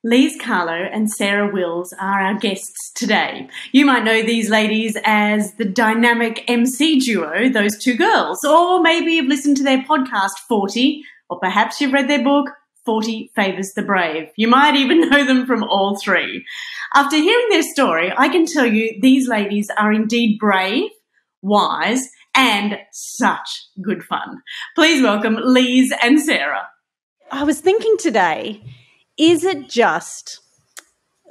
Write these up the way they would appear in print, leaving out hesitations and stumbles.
Lise, Carlaw and Sarah Wills are our guests today. You might know these ladies as the dynamic MC duo, Those Two Girls, or maybe you've listened to their podcast, 40, or perhaps you've read their book, 40 Favours The Brave. You might even know them from all three. After hearing their story, I can tell you these ladies are indeed brave, wise, and such good fun. Please welcome Lise and Sarah. I was thinking today, is it just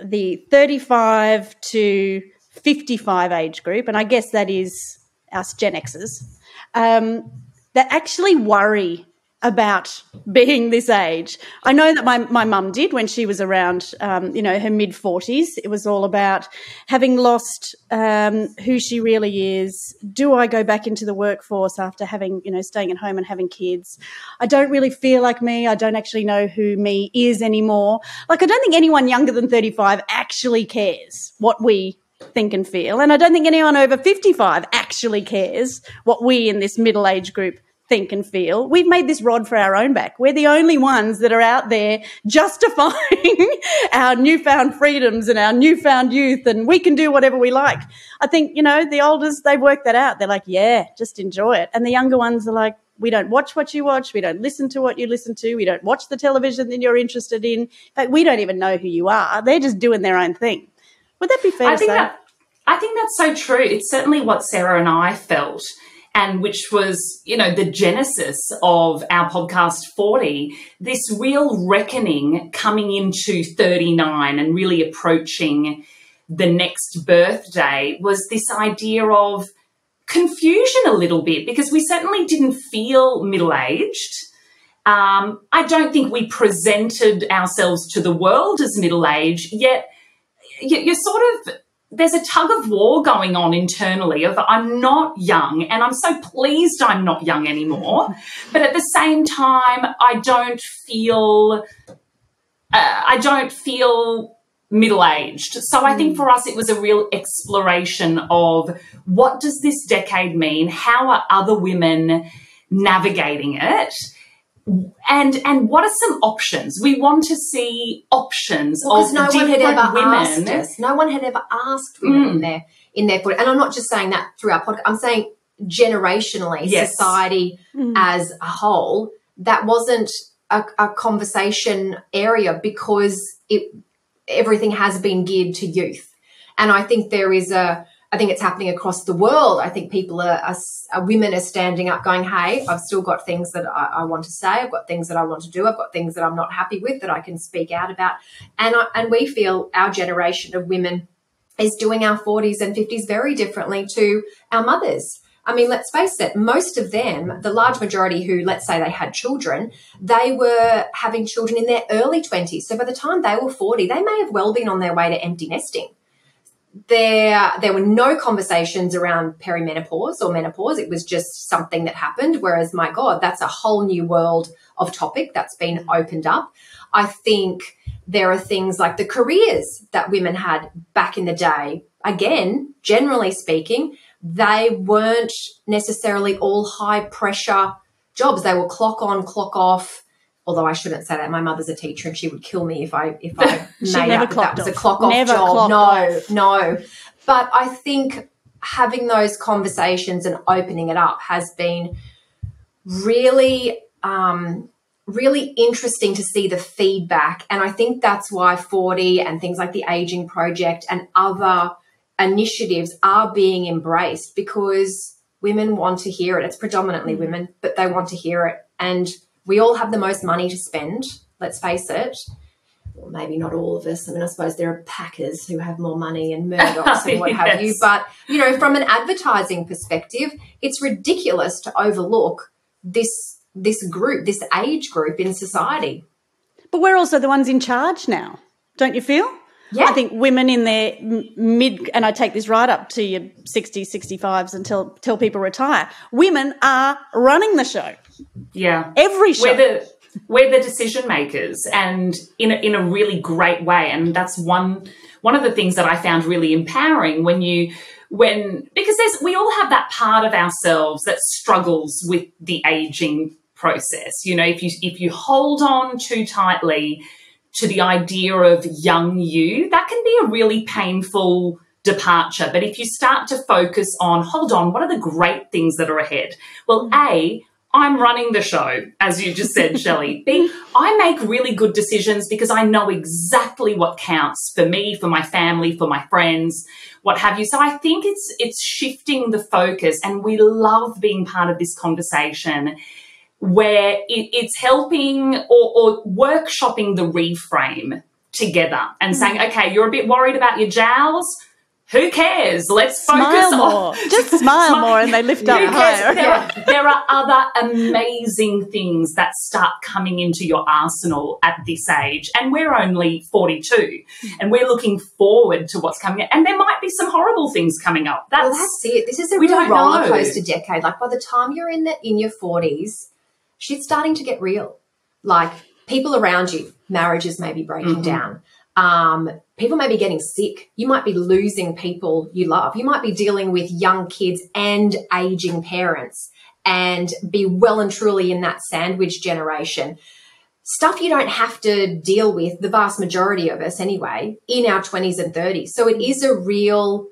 the 35 to 55 age group, and I guess that is us Gen Xers, that actually worry about being this age? I know that my mum did when she was around, her mid-40s. It was all about having lost who she really is. Do I go back into the workforce after having, staying at home and having kids? I don't really feel like me. I don't actually know who me is anymore. Like, I don't think anyone younger than 35 actually cares what we think and feel. And I don't think anyone over 55 actually cares what we in this middle-age group think and feel. We've made this rod for our own back. We're the only ones that are out there justifying our newfound freedoms and our newfound youth, and we can do whatever we like. I think, the olders, they've worked that out. They're like, yeah, just enjoy it. And the younger ones are like, we don't watch what you watch. We don't listen to what you listen to. We don't watch the television that you're interested in. In fact, we don't even know who you are. They're just doing their own thing. Would that be fair to say? I think that's so true. It's certainly what Sarah and I felt, and which was, the genesis of our podcast 40, this real reckoning coming into 39 and really approaching the next birthday was this idea of confusion a little bit, because we certainly didn't feel middle-aged. I don't think we presented ourselves to the world as middle-aged, yet you're sort of... There's a tug of war going on internally of I'm not young, and I'm so pleased I'm not young anymore. But at the same time, I don't feel middle-aged. So I think for us it was a real exploration of what does this decade mean? How are other women navigating it? And what are some options? We want to see options of no one had ever women. Asked us. No one had ever asked women in their 40s. And I'm not just saying that through our podcast. I'm saying generationally, yes. Society as a whole, that wasn't a conversation area, because everything has been geared to youth. And I think I think it's happening across the world. I think women are standing up going, hey, I've still got things that I want to say. I've got things that I want to do. I've got things that I'm not happy with that I can speak out about. And we feel our generation of women is doing our 40s and 50s very differently to our mothers. I mean, let's face it, most of them, the large majority who, let's say they had children, they were having children in their early 20s. So by the time they were 40, they may have well been on their way to empty nesting. There were no conversations around perimenopause or menopause. It was just something that happened, whereas, my God, that's a whole new world of topic that's been opened up. I think there are things like the careers that women had back in the day. Again, generally speaking, they weren't necessarily all high-pressure jobs. They were clock on, clock off. Although I shouldn't say that. My mother's a teacher and she would kill me if I made up that was a clock off job. No. But I think having those conversations and opening it up has been really, really interesting to see the feedback. And I think that's why 40 and things like the Aging Project and other initiatives are being embraced, because women want to hear it. It's predominantly women, but they want to hear it. And we all have the most money to spend, let's face it. Well, maybe not all of us. I mean, I suppose there are Packers who have more money and Murdochs and what have you. But, from an advertising perspective, it's ridiculous to overlook this group, this age group in society. But we're also the ones in charge now, don't you feel? Yeah. I think women in their mid, and I take this right up to your 60s, 65s until people retire, women are running the show. Yeah. Every show. We're the decision makers, and in a really great way. And that's one of the things that I found really empowering because we all have that part of ourselves that struggles with the aging process. If you hold on too tightly to the idea of young you, that can be a really painful departure. But if you start to focus on, hold on, what are the great things that are ahead? Well, A, I'm running the show, as you just said, Shelley. B, I make really good decisions because I know exactly what counts for me, for my family, for my friends, what have you. So I think it's shifting the focus, and we love being part of this conversation where it's helping or workshopping the reframe together and saying, okay, you're a bit worried about your jowls. Who cares? Let's focus Smile more. Just smile more and they lift up higher. There are other amazing things that start coming into your arsenal at this age. And we're only 42 and we're looking forward to what's coming up. And there might be some horrible things coming up. That's it. This is a real roller coaster decade. Like by the time you're in your 40s, shit's starting to get real. Like people around you, marriages may be breaking down. People may be getting sick. You might be losing people you love. You might be dealing with young kids and aging parents and be well and truly in that sandwich generation. Stuff you don't have to deal with, the vast majority of us anyway, in our 20s and 30s. So it is a real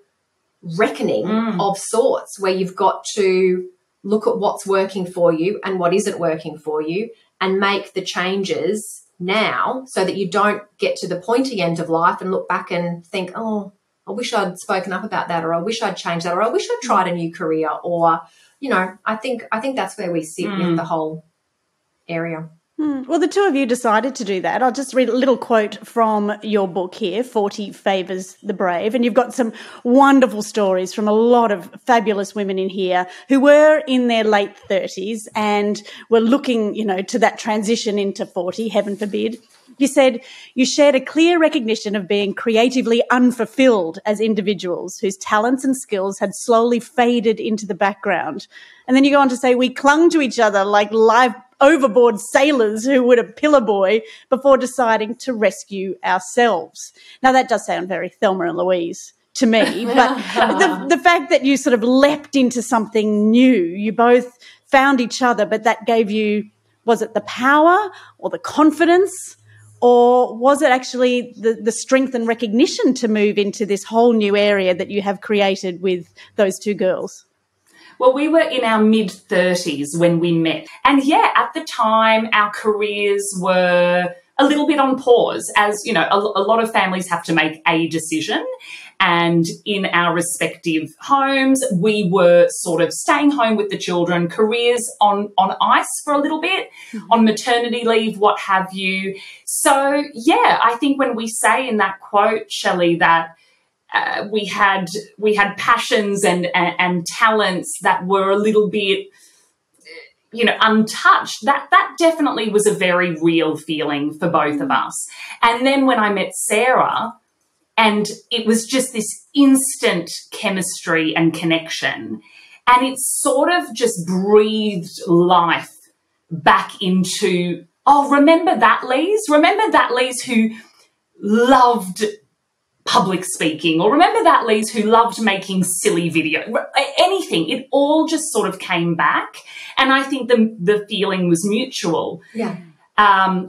reckoning of sorts where you've got to look at what's working for you and what isn't working for you and make the changes now so that you don't get to the pointy end of life and look back and think, oh, I wish I'd spoken up about that, or I wish I'd changed that, or I wish I'd tried a new career, or, you know, I think that's where we sit with the whole area. Well, the two of you decided to do that. I'll just read a little quote from your book here, 40 Favours The Brave, and you've got some wonderful stories from a lot of fabulous women in here who were in their late 30s and were looking, you know, to that transition into 40, heaven forbid. You said you shared a clear recognition of being creatively unfulfilled as individuals whose talents and skills had slowly faded into the background. And then you go on to say we clung to each other like live overboard sailors who would a pillar boy before deciding to rescue ourselves. Now, that does sound very Thelma and Louise to me, but the fact that you sort of leapt into something new, you both found each other, but that gave you, was it the power or the confidence, or was it actually the strength and recognition to move into this whole new area that you have created with those two girls? Well, we were in our mid-30s when we met. And, yeah, at the time, our careers were a little bit on pause. As, you know, a lot of families have to make a decision. And in our respective homes, we were sort of staying home with the children, careers on ice for a little bit, on maternity leave, what have you. So, yeah, I think when we say in that quote, Shelley, that we had passions and talents that were a little bit, you know, untouched. That definitely was a very real feeling for both of us. And then when I met Sarah, and it was just this instant chemistry and connection, and it sort of just breathed life back into, oh, remember that Lise? Remember that Lise who loved public speaking, or remember that Lise who loved making silly videos, anything. It all just sort of came back, and I think the feeling was mutual. Yeah.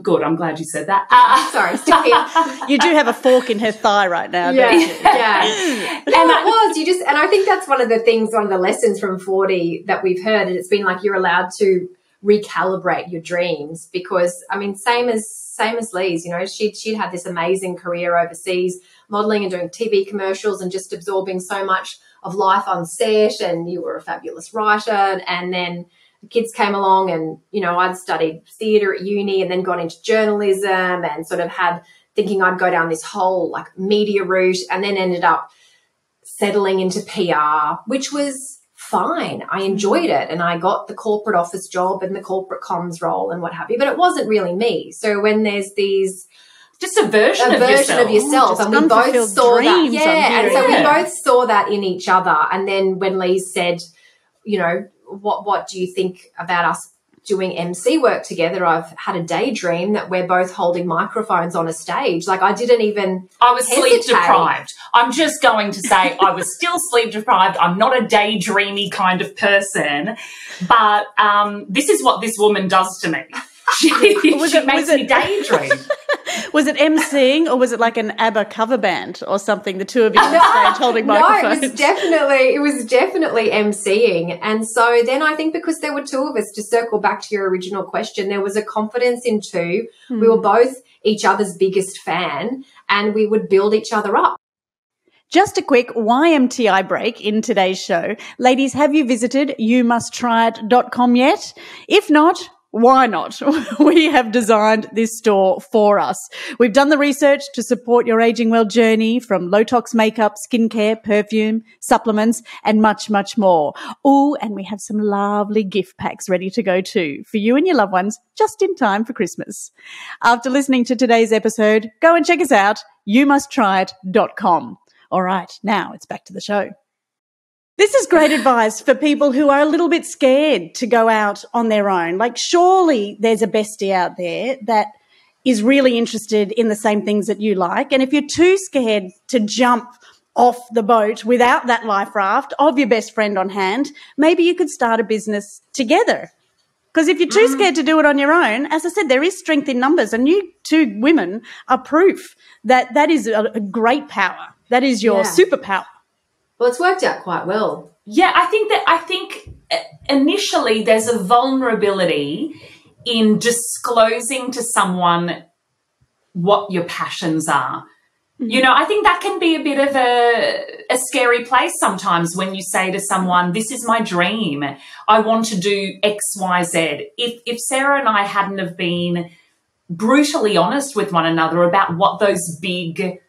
Good. I'm glad you said that. Sorry, stick here. You do have a fork in her thigh right now, don't you? Yeah. And it was. And I think that's one of the lessons from 40 that we've heard, and it's been like you're allowed to recalibrate your dreams, because, I mean, same as Lise, you know, she'd had this amazing career overseas, modelling and doing TV commercials and just absorbing so much of life on set, and you were a fabulous writer, and then the kids came along, and, you know, I'd studied theatre at uni and then got into journalism and sort of had thinking I'd go down this whole like media route, and then ended up settling into PR, which was fine. I enjoyed it, and I got the corporate office job and the corporate comms role and what have you, but it wasn't really me. So when there's these just a version of yourself. And we both saw that. Yeah. And so we both saw that in each other. And then when Lise said, you know, what do you think about us doing MC work together? I've had a daydream that we're both holding microphones on a stage. Like I was sleep deprived. I'm just going to say I was still sleep deprived. I'm not a daydreamy kind of person, but this is what this woman does to me. She makes me daydream. Was it emceeing or was it like an ABBA cover band or something? The two of you on stage holding microphones. No, it was definitely emceeing. And so then I think because there were two of us, to circle back to your original question, there was a confidence in two. We were both each other's biggest fan and we would build each other up. Just a quick YMTI break in today's show. Ladies, have you visited youmusttryit.com yet? If not, why not? We have designed this store for us. We've done the research to support your aging well journey, from low-tox makeup, skincare, perfume, supplements, and much, much more. Oh, and we have some lovely gift packs ready to go too for you and your loved ones, just in time for Christmas. After listening to today's episode, go and check us out, youmusttryit.com. All right, now it's back to the show. This is great advice for people who are a little bit scared to go out on their own. Like, surely there's a bestie out there that is really interested in the same things that you like. And if you're too scared to jump off the boat without that life raft of your best friend on hand, maybe you could start a business together. Because if you're too scared to do it on your own, as I said, there is strength in numbers, and you two women are proof that that is a great power. That is your superpower. Well, it's worked out quite well. Yeah, I think initially there's a vulnerability in disclosing to someone what your passions are. Mm-hmm. You know, I think that can be a bit of a scary place sometimes when you say to someone, this is my dream, I want to do X, Y, Z. If Sarah and I hadn't have been brutally honest with one another about what those big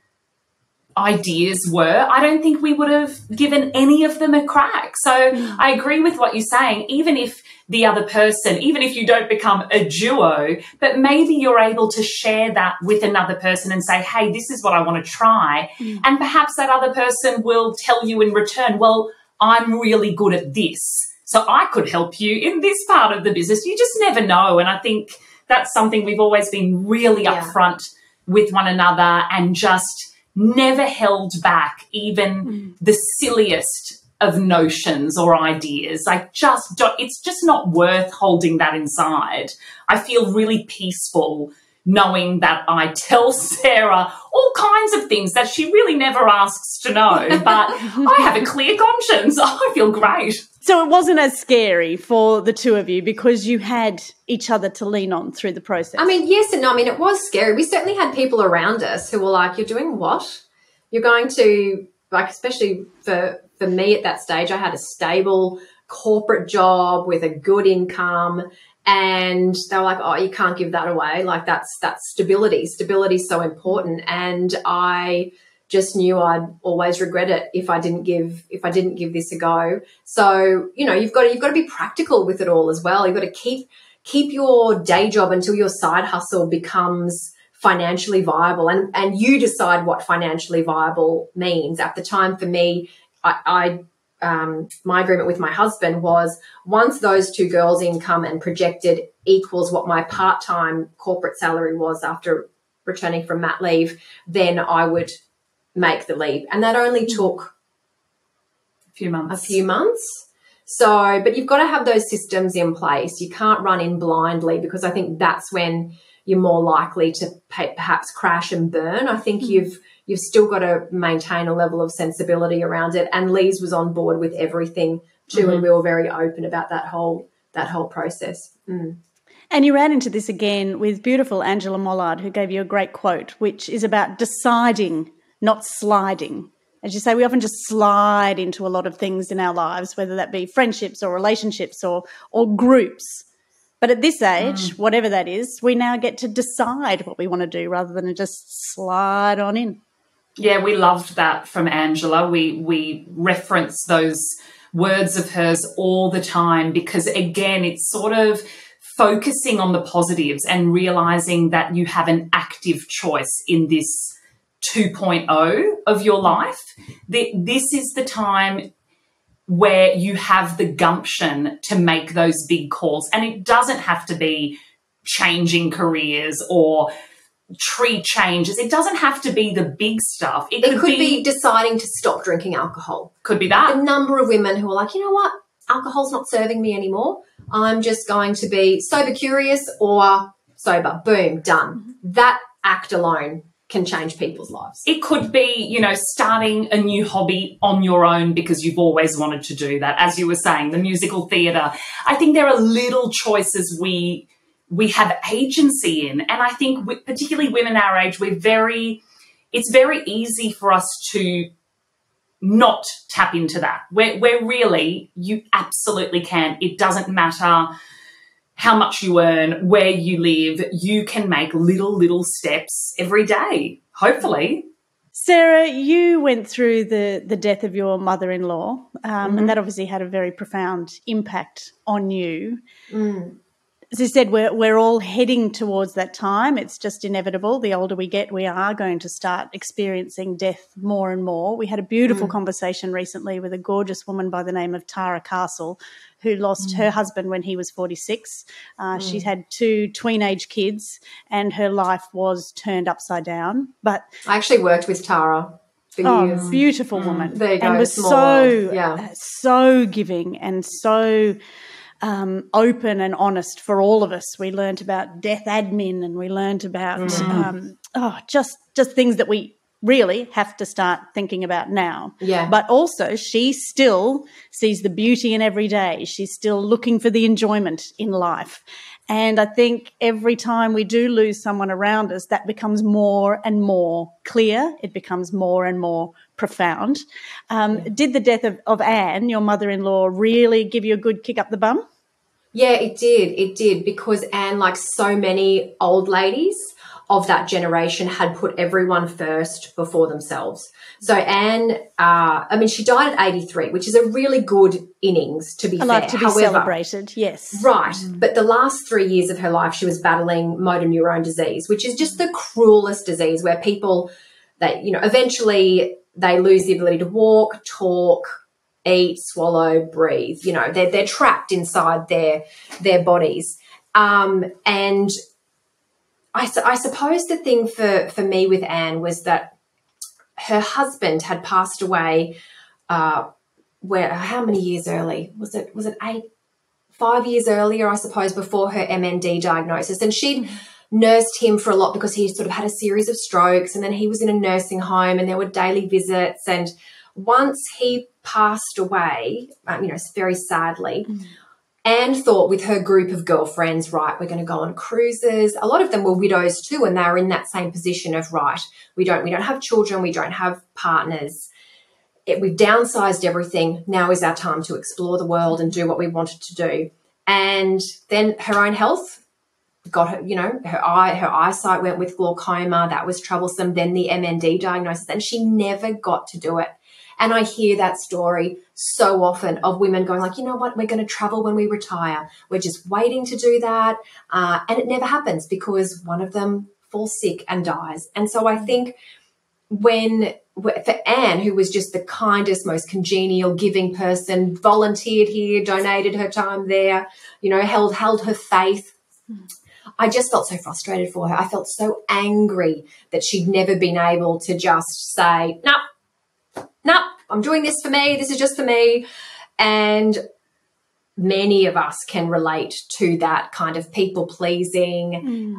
ideas were, I don't think we would have given any of them a crack. So I agree with what you're saying. Even if the other person, even if you don't become a duo, but maybe you're able to share that with another person and say, hey, this is what I want to try. And perhaps that other person will tell you in return, well, I'm really good at this, so I could help you in this part of the business. You just never know. And I think that's something we've always been really upfront with one another, and just never held back even the silliest of notions or ideas. Like, just don't, it's just not worth holding that inside. I feel really peaceful knowing that I tell Sarah all kinds of things that she really never asks to know, but I have a clear conscience. I feel great. So it wasn't as scary for the two of you because you had each other to lean on through the process. I mean, yes and no. I mean, it was scary. We certainly had people around us who were like, you're doing what? You're going to, like, especially for me at that stage, I had a stable corporate job with a good income, and they were like, oh, you can't give that away. Like, that's stability. Stability is so important. And I just knew I'd always regret it if I didn't give this a go. So, you know, you've got to be practical with it all as well. You've got to keep your day job until your side hustle becomes financially viable, and you decide what financially viable means. At the time, for me, my agreement with my husband was, once those two girls' income and projected equals what my part-time corporate salary was after returning from mat leave, then I would make the leap. And that only took a few months. So, but you've got to have those systems in place. You can't run in blindly, because I think that's when you're more likely to perhaps crash and burn. I think you've still got to maintain a level of sensibility around it. And Lise was on board with everything too, and we were very open about that whole process. And you ran into this again with beautiful Angela Mollard, who gave you a great quote, which is about deciding, not sliding. As you say, we often just slide into a lot of things in our lives, whether that be friendships or relationships or groups. But at this age, whatever that is, we now get to decide what we want to do rather than just slide on in. Yeah, we loved that from Angela. We reference those words of hers all the time, because, again, it's sort of focusing on the positives and realising that you have an active choice in this 2.0 of your life. This is the time where you have the gumption to make those big calls. And it doesn't have to be changing careers or tree changes. It doesn't have to be the big stuff. It could be deciding to stop drinking alcohol. Could be that. The number of women who are like, you know what? Alcohol's not serving me anymore. I'm just going to be sober curious or sober. Boom, done. That act alone can change people's lives. It could be, starting a new hobby on your own because you've always wanted to do that. As you were saying, the musical theatre. I think there are little choices we have agency in. And I think particularly women our age, it's very easy for us to not tap into that. Where really you absolutely can. It doesn't matter how much you earn, where you live, you can make little steps every day, hopefully. Sarah, you went through the death of your mother-in-law, and that obviously had a very profound impact on you. As I said, we're all heading towards that time. It's just inevitable. The older we get, we are going to start experiencing death more and more. We had a beautiful conversation recently with a gorgeous woman by the name of Tara Castle, who lost her husband when he was 46. She had 2 tween-age kids, and her life was turned upside down. But I actually worked with Tara for years. Beautiful woman. There you go. And was so giving and so open and honest for all of us. We learnt about death admin, and we learnt about just things that we really have to start thinking about now. Yeah. But also she still sees the beauty in every day. She's still looking for the enjoyment in life. And I think every time we do lose someone around us, that becomes more and more clear. It becomes more and more profound. Did the death of Anne, your mother-in-law, really give you a good kick up the bum? Yeah, it did. It did, because Anne, like so many old ladies of that generation, had put everyone first before themselves. So Anne, she died at 83, which is a really good innings, to be fair. Like to be celebrated, yes. Right. But the last 3 years of her life, she was battling motor neurone disease, which is just the cruelest disease, where people, eventually they lose the ability to walk, talk, eat, swallow, breathe. They're trapped inside their bodies. And I suppose the thing for me with Anne was that her husband had passed away. How many years early? Was it 5 years earlier, I suppose, before her MND diagnosis? And she'd nursed him for a lot because he sort of had a series of strokes, and then he was in a nursing home, and there were daily visits. And once he passed away, very sadly, Anne thought with her group of girlfriends, right, we're going to go on cruises. A lot of them were widows too, and they were in that same position of, right, we don't have children, we don't have partners. We've downsized everything. Now is our time to explore the world and do what we wanted to do. And then her own health got her, her eyesight went with glaucoma. That was troublesome. Then the MND diagnosis, and she never got to do it. And I hear that story so often of women going like, you know what, we're going to travel when we retire. We're just waiting to do that. And it never happens because one of them falls sick and dies. And so I think for Anne, who was just the kindest, most congenial, giving person, volunteered here, donated her time there, held her faith, I just felt so frustrated for her. I felt so angry that she'd never been able to just say, no, I'm doing this for me. This is just for me. And many of us can relate to that kind of people-pleasing,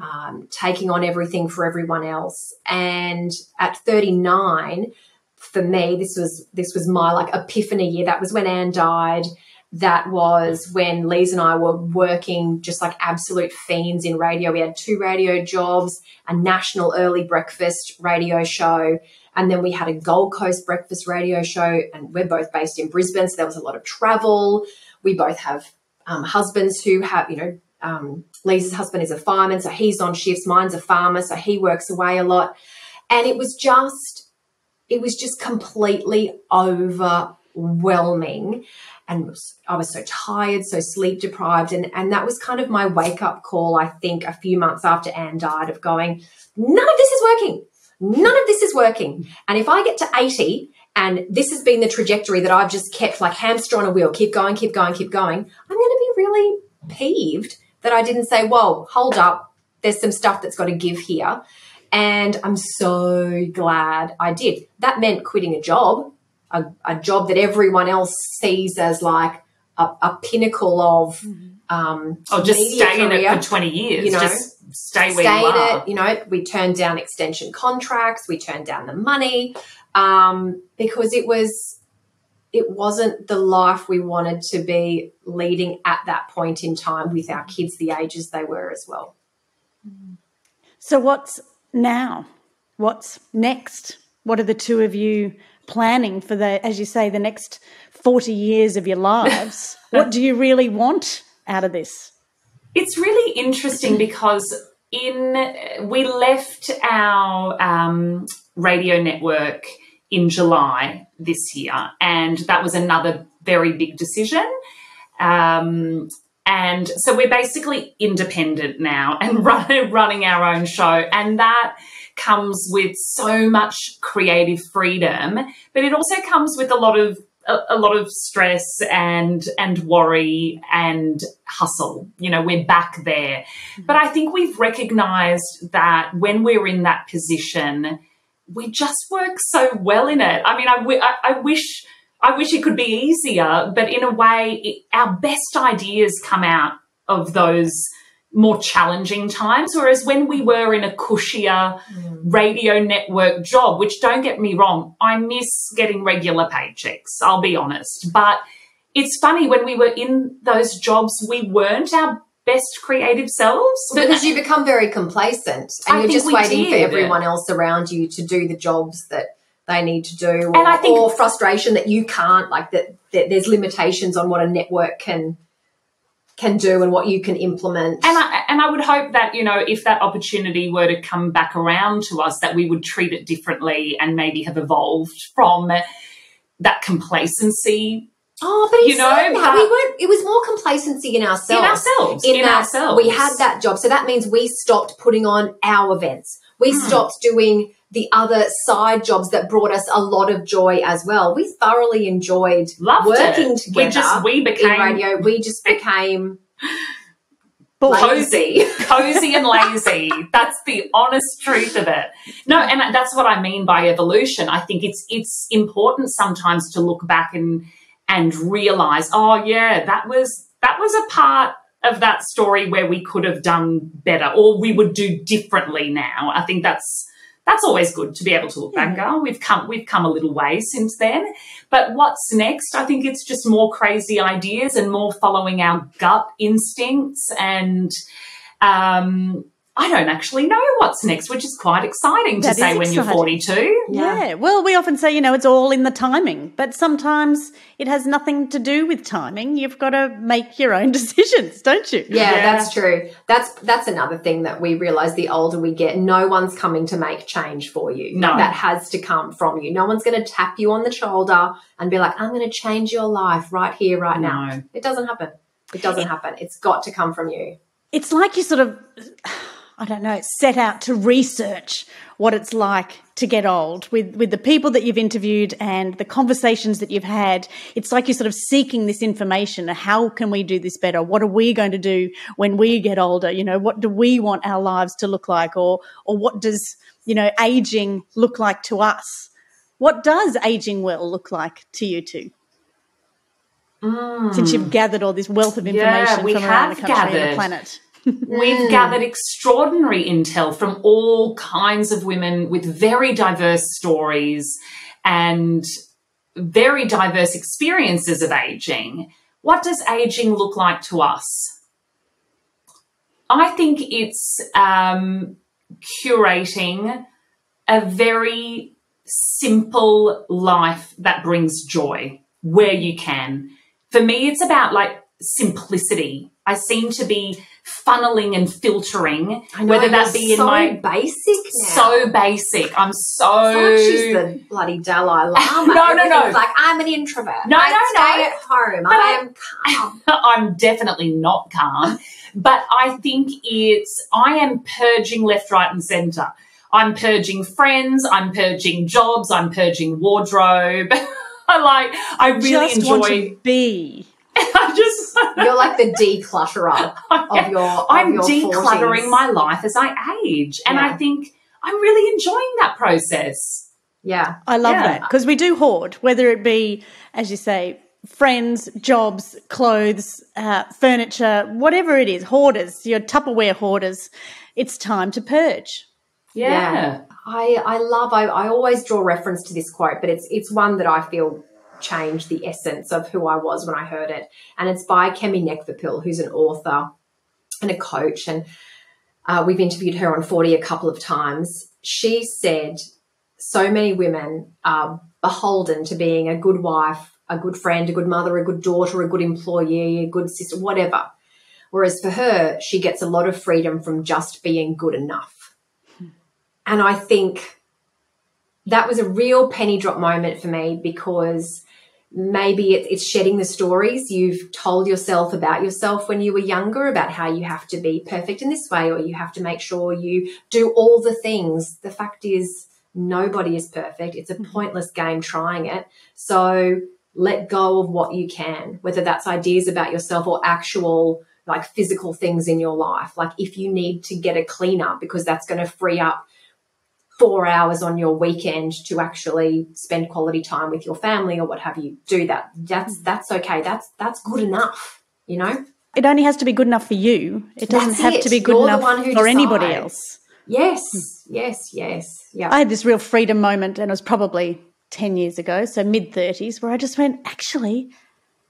taking on everything for everyone else. And at 39, for me, this was my epiphany year. That was when Anne died. That was when Lise and I were working just like absolute fiends in radio. We had 2 radio jobs, a national early breakfast radio show, and then we had a Gold Coast breakfast radio show, and we're both based in Brisbane, so there was a lot of travel. We both have husbands who have, Lisa's husband is a fireman, so he's on shifts. Mine's a farmer, so he works away a lot. And it was just completely overwhelming. And I was so tired, so sleep deprived. And that was kind of my wake up call, I think, a few months after Anne died, of going, none of this is working. None of this is working. And if I get to 80 and this has been the trajectory that I've just kept like hamster on a wheel, keep going, I'm going to be really peeved that I didn't say, whoa, hold up, there's some stuff that's got to give here. And I'm so glad I did. That meant quitting a job that everyone else sees as like a pinnacle of just media stay in career, it for 20 years. you know, just stay where you are. You know, we turned down extension contracts, we turned down the money, because it wasn't the life we wanted to be leading at that point in time with our kids the ages they were as well. So what's now? What's next? What are the two of you planning for as you say, the next 40 years of your lives? What do you really want out of this? It's really interesting because we left our radio network in July this year, and that was another very big decision. And so we're basically independent now and running our own show, and that comes with so much creative freedom, but it also comes with a lot of stress and worry and hustle. You know, we're back there. But I think we've recognised that when we're in that position, we just work so well in it. I mean, I wish it could be easier, but in a way, our best ideas come out of those more challenging times, whereas when we were in a cushier radio network job, which, don't get me wrong, I miss getting regular paychecks, I'll be honest. But it's funny, when we were in those jobs, we weren't our best creative selves. Because you become very complacent and you're just waiting for everyone else around you to do the jobs that they need to do, or frustration that you can't, like that there's limitations on what a network can do and what you can implement. And I would hope that, you know, if that opportunity were to come back around to us, that we would treat it differently and maybe have evolved from that complacency. Oh, but we weren't. It was more complacency in ourselves. In ourselves. We had that job, so that means we stopped putting on our events. We stopped doing the other side jobs that brought us a lot of joy as well. We thoroughly enjoyed working together. We became in radio. We just became cozy and lazy. That's the honest truth of it. No, and that's what I mean by evolution. I think it's important sometimes to look back and realize, oh yeah, that was a part of that story where we could have done better, or we would do differently now. I think that's always good to be able to look back and go, we've come a little way since then. But what's next? I think it's just more crazy ideas and more following our gut instincts. And I don't actually know what's next, which is quite exciting to say when you're 42. Yeah. Well, we often say, you know, it's all in the timing, but sometimes it has nothing to do with timing. You've got to make your own decisions, don't you? Yeah, that's true. That's another thing that we realise the older we get, no one's coming to make change for you. No. That has to come from you. No one's going to tap you on the shoulder and be like, I'm going to change your life right here, right now. It doesn't happen. It doesn't happen. It's got to come from you. It's like you sort of, I don't know, set out to research what it's like to get old with the people that you've interviewed and the conversations that you've had. It's like you're sort of seeking this information. How can we do this better? What are we going to do when we get older? You know, what do we want our lives to look like? Or what does, you know, aging look like to us? What does aging well look like to you two? Since you've gathered all this wealth of information from around the country and the planet. We've gathered extraordinary intel from all kinds of women with very diverse stories and very diverse experiences of aging. What does aging look like to us? I think it's curating a very simple life that brings joy where you can. For me, it's about like simplicity. I seem to be funneling and filtering, whether that be in my basic now. So basic. I'm so. It's like she's the bloody Dalai Lama. No. It's like, I'm an introvert. I stay at home. I am calm. I'm definitely not calm, but I think I am purging left, right, and centre. I'm purging friends. I'm purging jobs. I'm purging wardrobe. I really just enjoy. Want to be. You're like the declutterer of your. I'm decluttering 40s. My life as I age, and I think I'm really enjoying that process. Yeah, I love that, because we do hoard, whether it be, as you say, friends, jobs, clothes, furniture, whatever it is, hoarders, your Tupperware hoarders, it's time to purge. Yeah. I always draw reference to this quote, but it's one that I feel changed the essence of who I was when I heard it. And it's by Kemi Nekvapil, who's an author and a coach. And we've interviewed her on 40 a couple of times. She said so many women are beholden to being a good wife, a good friend, a good mother, a good daughter, a good employee, a good sister, whatever. Whereas for her, she gets a lot of freedom from just being good enough. And I think that was a real penny drop moment for me, because maybe it's shedding the stories you've told yourself about yourself when you were younger, about how you have to be perfect in this way, or you have to make sure you do all the things. The fact is, nobody is perfect. It's a pointless game trying it. So let go of what you can, whether that's ideas about yourself or actual like physical things in your life. Like if you need to get a cleaner because that's going to free up 4 hours on your weekend to actually spend quality time with your family or what have you, do that. That's okay. That's good enough, you know? It only has to be good enough for you. It doesn't That's have it. to be good You're the enough one who for anybody decides. else. Yes. Yeah. I had this real freedom moment, and it was probably 10 years ago, so mid-30s, where I just went, actually,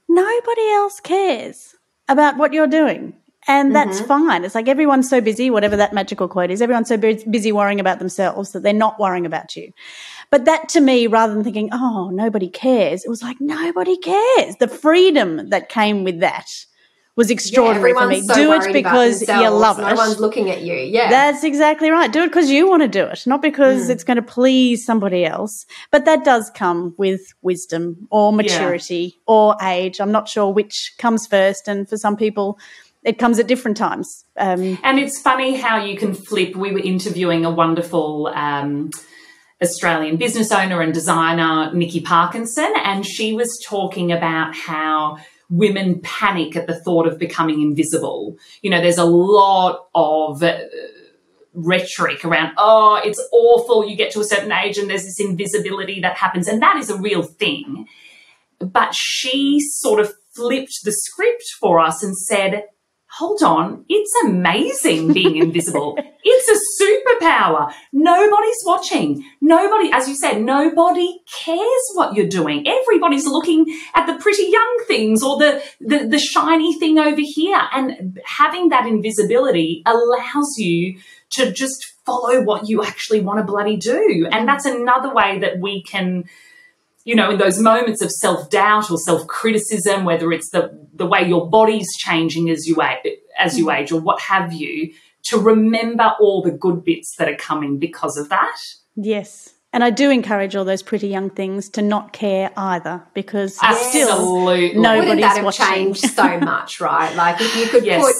nobody else cares about what you're doing. And that's fine. It's like everyone's so busy, whatever that magical quote is, everyone's so busy worrying about themselves that they're not worrying about you. But that to me, rather than thinking, oh, nobody cares, it was like, nobody cares. The freedom that came with that was extraordinary for me. So do it because you love it. No one's looking at you. Yeah. That's exactly right. Do it because you want to do it, not because it's going to please somebody else. But that does come with wisdom or maturity or age. I'm not sure which comes first, and for some people it comes at different times. And it's funny how you can flip. We were interviewing a wonderful Australian business owner and designer, Nikki Parkinson, and she was talking about how women panic at the thought of becoming invisible. You know, there's a lot of rhetoric around, oh, it's awful, you get to a certain age and there's this invisibility that happens, and that is a real thing. But she sort of flipped the script for us and said, hold on, it's amazing being invisible. It's a superpower. Nobody's watching. Nobody, as you said, nobody cares what you're doing. Everybody's looking at the pretty young things or the shiny thing over here. And having that invisibility allows you to just follow what you actually want to bloody do. And that's another way that we can, you know, in those moments of self-doubt or self-criticism, whether it's the way your body's changing as you age or what have you, to remember all the good bits that are coming because of that. Yes. And I do encourage all those pretty young things to not care either, because still Absolutely. nobody's Wouldn't that have watching. changed so much, right? Like if you could put,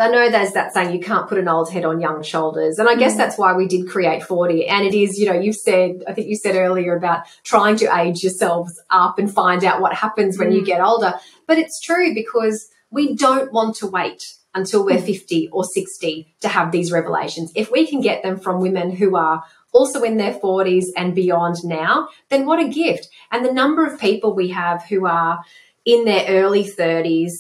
I know there's that saying, you can't put an old head on young shoulders. And I guess that's why we did create 40. And it is, you know, I think you said earlier about trying to age yourselves up and find out what happens when you get older. But it's true, because we don't want to wait until we're 50 or 60 to have these revelations. If we can get them from women who are also in their 40s and beyond now, then what a gift. And the number of people we have who are in their early 30s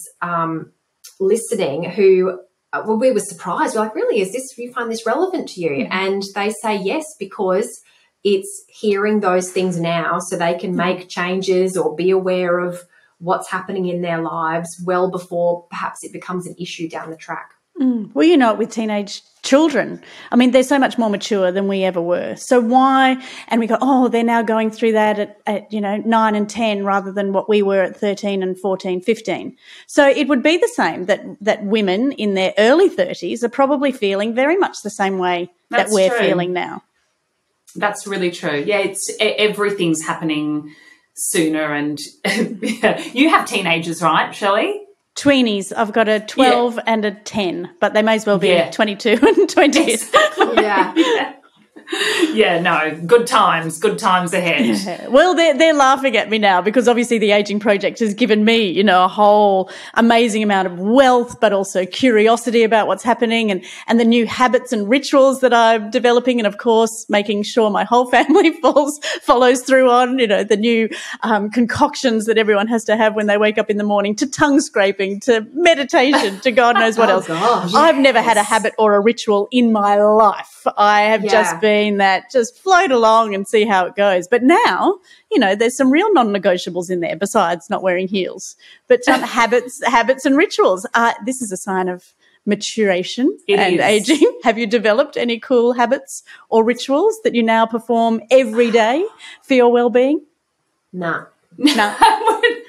listening who, well, we were surprised. We're like, really, do you find this relevant to you? And they say yes, because it's hearing those things now so they can make changes or be aware of what's happening in their lives well before perhaps it becomes an issue down the track. Well, you know it with teenage children. I mean, they're so much more mature than we ever were. So why? And we go, oh, they're now going through that at 9 and 10 rather than what we were at 13 and 14, 15. So it would be the same that women in their early 30s are probably feeling very much the same way that we're feeling now. That's really true. Yeah, everything's happening sooner. And you have teenagers, right, Shelley? Tweenies. I've got a 12 and a 10, but they may as well be 22 and 20. Exactly. Yeah. Yeah, no, good times ahead. Yeah. Well, they're laughing at me now because obviously the Aging Project has given me, you know, a whole amazing amount of wealth, but also curiosity about what's happening and the new habits and rituals that I'm developing, and of course making sure my whole family follows through on, you know, the new concoctions that everyone has to have when they wake up in the morning, to tongue scraping, to meditation, to God knows what else. Gosh, I've never had a habit or a ritual in my life. I have just been that, just float along and see how it goes. But now, you know, there's some real non-negotiables in there besides not wearing heels. But habits and rituals. This is a sign of maturation and aging. Have you developed any cool habits or rituals that you now perform every day for your well-being? No. No.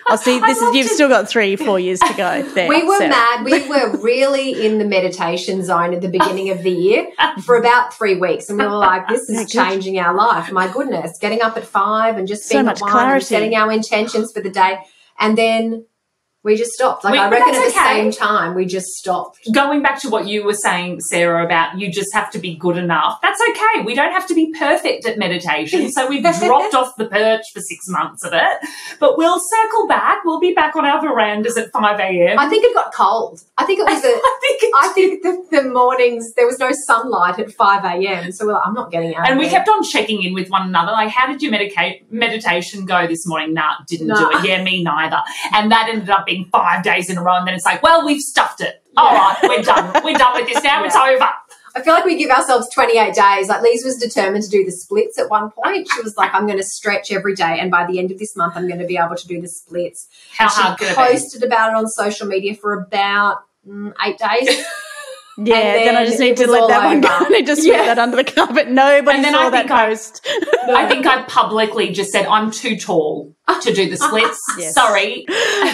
I'll see. You've still got 3-4 years to go there. We were Sarah. mad. We were really in the meditation zone at the beginning of the year for about 3 weeks. And we were like, this is changing our life. My goodness. Getting up at 5 and just being So at much 1 clarity. and setting our intentions for the day. And then we just stopped. Like, I But reckon at that's the okay. same time, we just stopped. Going back to what you were saying, Sarah, about you just have to be good enough. That's okay. We don't have to be perfect at meditation. So we've dropped off the perch for 6 months of it. But we'll circle back. We'll be back on our verandas at 5 a.m. I think it got cold. I think it was I think the mornings, there was no sunlight at 5 a.m. So we're like, I'm not getting out And of we bed. kept on checking in with one another. Like, how did your meditation go this morning? Nah, didn't do it. Yeah, me neither. And that ended up being 5 days in a row. And then it's like, well, we've stuffed it. All right, we're done. We're done with this now. It's over. I feel like we give ourselves 28 days. Like, Lise was determined to do the splits at one point. She was like, I'm going to stretch every day, and by the end of this month, I'm going to be able to do the splits. How And hard she could it be? posted about it on social media for about 8 days. Yeah, And then I then just need it to was let all that one go. over. I need to sweep that under the carpet. Nobody And then saw I that think I- post. I think I publicly just said, I'm too tall to do the splits. Yes. Sorry.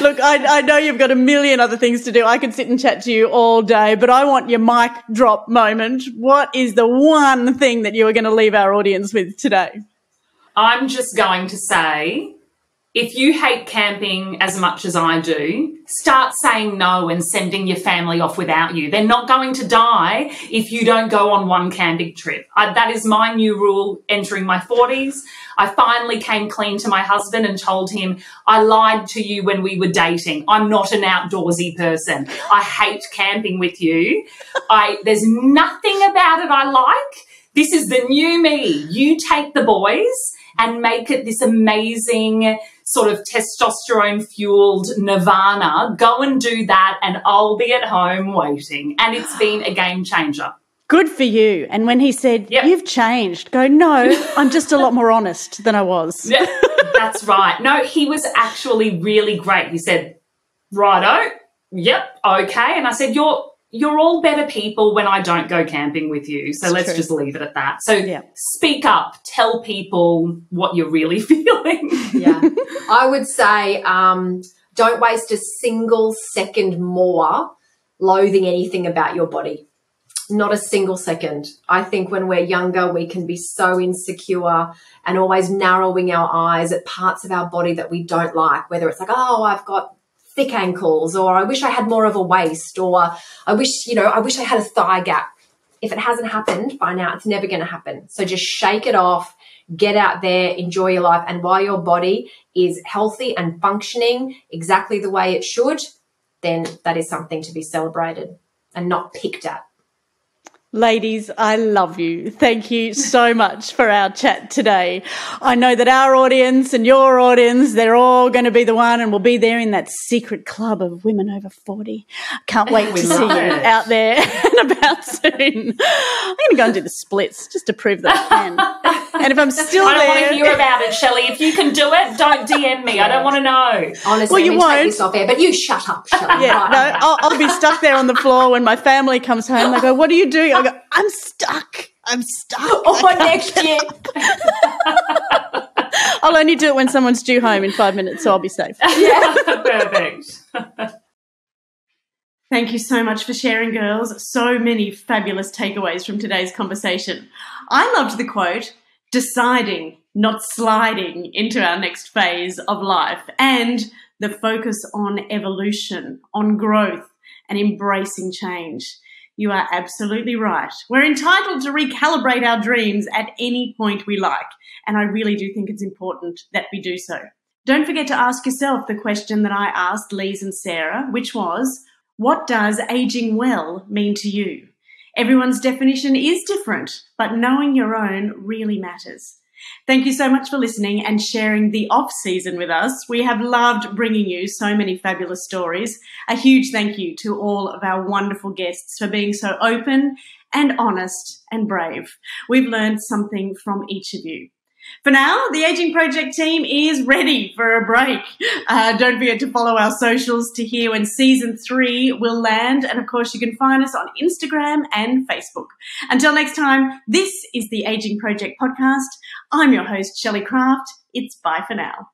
Look, I know you've got a million other things to do. I could sit and chat to you all day, but I want your mic drop moment. What is the one thing that you are going to leave our audience with today? I'm just going to say, if you hate camping as much as I do, start saying no and sending your family off without you. They're not going to die if you don't go on one camping trip. That is my new rule entering my 40s. I finally came clean to my husband and told him, I lied to you when we were dating. I'm not an outdoorsy person. I hate camping with you. There's nothing about it I like. This is the new me. You take the boys and make it this amazing sort of testosterone-fueled nirvana. Go and do that, and I'll be at home waiting. And it's been a game changer. Good for you. And when he said, you've changed, go, no, I'm just a lot more honest than I was. Yeah, that's right. No, he was actually really great. He said, righto, yep, okay. And I said, you're all better people when I don't go camping with you. So let's just leave it at that. So speak up, tell people what you're really feeling. Yeah. I would say don't waste a single second more loathing anything about your body. Not a single second. I think when we're younger, we can be so insecure and always narrowing our eyes at parts of our body that we don't like, whether it's like, oh, I've got thick ankles, or I wish I had more of a waist, or I wish I had a thigh gap. If it hasn't happened by now, it's never going to happen. So just shake it off, get out there, enjoy your life. And while your body is healthy and functioning exactly the way it should, then that is something to be celebrated and not picked at. Ladies, I love you. Thank you so much for our chat today. I know that our audience and your audience, they're all going to be the one, and we'll be there in that secret club of women over 40. Can't wait to see you out there and about soon. I'm going to go and do the splits just to prove that I can. And if I'm still I don't want to there... hear about it, Shelley. If you can do it, don't DM me. I don't want to know. Honestly, Well, you won't. take this off air, but you shut up, Shelley. Yeah, Right. no, I'll be stuck there on the floor when my family comes home. They go, what are you doing? I go, I'm stuck. Oh, next year. I'll only do it when someone's due home in 5 minutes, so I'll be safe. Perfect. Thank you so much for sharing, girls. So many fabulous takeaways from today's conversation. I loved the quote, deciding, not sliding into our next phase of life, and the focus on evolution, on growth, and embracing change. You are absolutely right. We're entitled to recalibrate our dreams at any point we like, and I really do think it's important that we do so. Don't forget to ask yourself the question that I asked Lise and Sarah, which was, what does aging well mean to you? Everyone's definition is different, but knowing your own really matters. Thank you so much for listening and sharing the off-season with us. We have loved bringing you so many fabulous stories. A huge thank you to all of our wonderful guests for being so open and honest and brave. We've learned something from each of you. For now, the Aging Project team is ready for a break. Don't forget to follow our socials to hear when season 3 will land. And of course, you can find us on Instagram and Facebook. Until next time, this is the Aging Project podcast. I'm your host, Shelley Craft. It's bye for now.